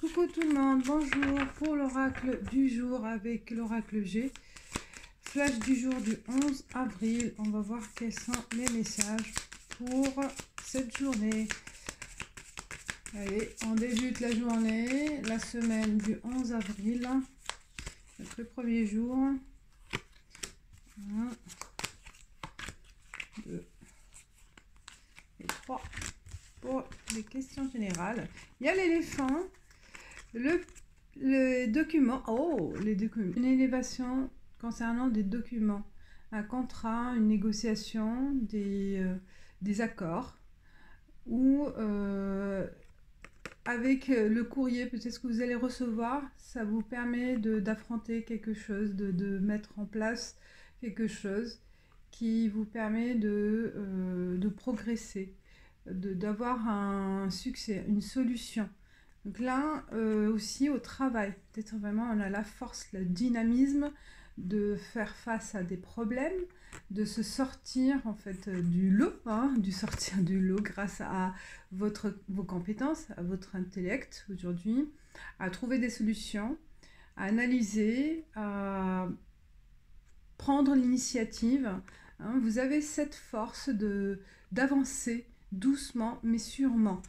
Coucou tout le monde, bonjour pour l'oracle du jour avec l'oracle G. Flash du jour du 11 avril. On va voir quels sont les messages pour cette journée. Allez, on débute la journée, la semaine du 11 avril. Donc le premier jour. 1, 2 et 3 pour les questions générales. Il y a l'éléphant. Le document, une élévation concernant des documents, un contrat, une négociation, des accords, ou avec le courrier, peut-être que vous allez recevoir, ça vous permet d'affronter quelque chose, de mettre en place quelque chose qui vous permet de progresser, d'avoir un succès, une solution. Donc là, aussi au travail, peut-être vraiment on a la force, le dynamisme de faire face à des problèmes, de se sortir en fait du lot, sortir du lot grâce à vos compétences, à votre intellect aujourd'hui, à trouver des solutions, à analyser, à prendre l'initiative. Vous avez cette force d'avancer doucement mais sûrement.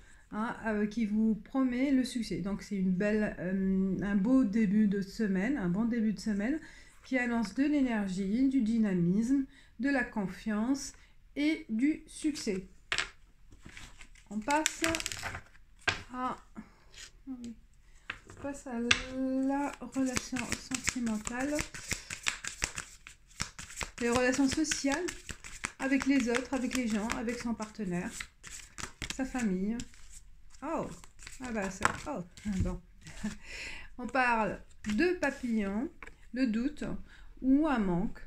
Qui vous promet le succès. Donc c'est un beau début de semaine, un bon début de semaine qui annonce de l'énergie, du dynamisme, de la confiance et du succès. On passe à la relation sentimentale, les relations sociales avec les autres, avec les gens, avec son partenaire, sa famille. Oh, bon. On parle de papillon, le doute ou un manque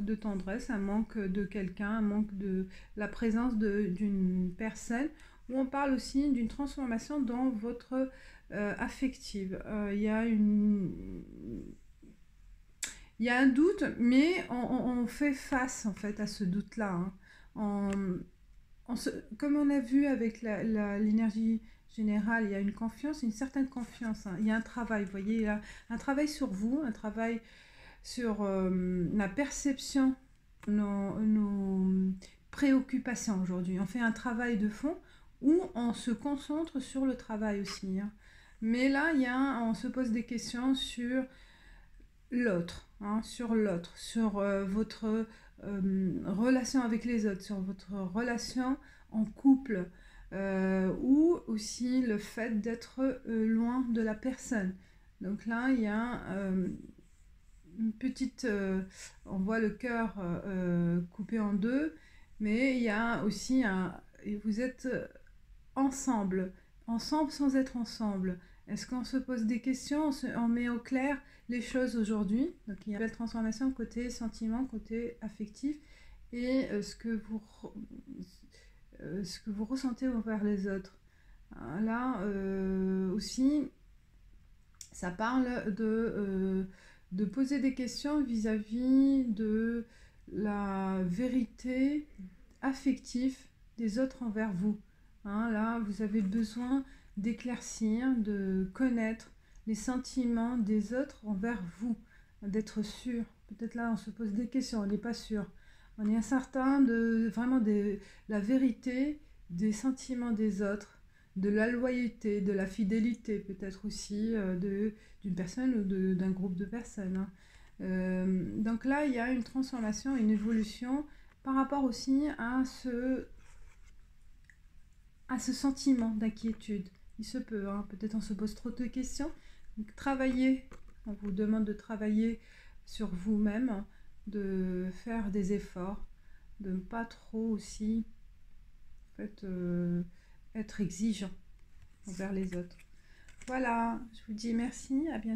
de tendresse, un manque de quelqu'un, un manque de la présence d'une personne, ou on parle aussi d'une transformation dans votre affective. Il y a un doute, mais on fait face en fait à ce doute-là. Comme on a vu avec l'énergie générale, il y a une confiance, une certaine confiance. Il y a un travail, vous voyez, il y a un travail sur vous, un travail sur la perception, nos préoccupations aujourd'hui. On fait un travail de fond où on se concentre sur le travail aussi. Mais là, on se pose des questions sur l'autre, sur votre relation avec les autres, sur votre relation en couple, ou aussi le fait d'être loin de la personne. Donc là, il y a une petite... on voit le cœur coupé en deux, mais il y a aussi vous êtes ensemble sans être ensemble. Est-ce qu'on se pose des questions, on met au clair les choses aujourd'hui? Donc il y a la transformation côté sentiment, côté affectif, et ce que vous ressentez envers les autres. Là aussi, ça parle de poser des questions vis-à-vis de la vérité affective des autres envers vous. Là, vous avez besoin d'éclaircir, de connaître les sentiments des autres envers vous, d'être sûr. Peut-être là, on se pose des questions, on n'est pas sûr. On est incertain de la vérité des sentiments des autres, de la loyauté, de la fidélité, peut-être aussi d'une personne ou d'un groupe de personnes. Donc là, il y a une transformation, une évolution par rapport aussi à ce sentiment d'inquiétude. Il se peut, peut-être on se pose trop de questions. Donc, on vous demande de travailler sur vous-même, de faire des efforts, de ne pas trop aussi être exigeant envers les autres. Voilà, je vous dis merci, à bientôt.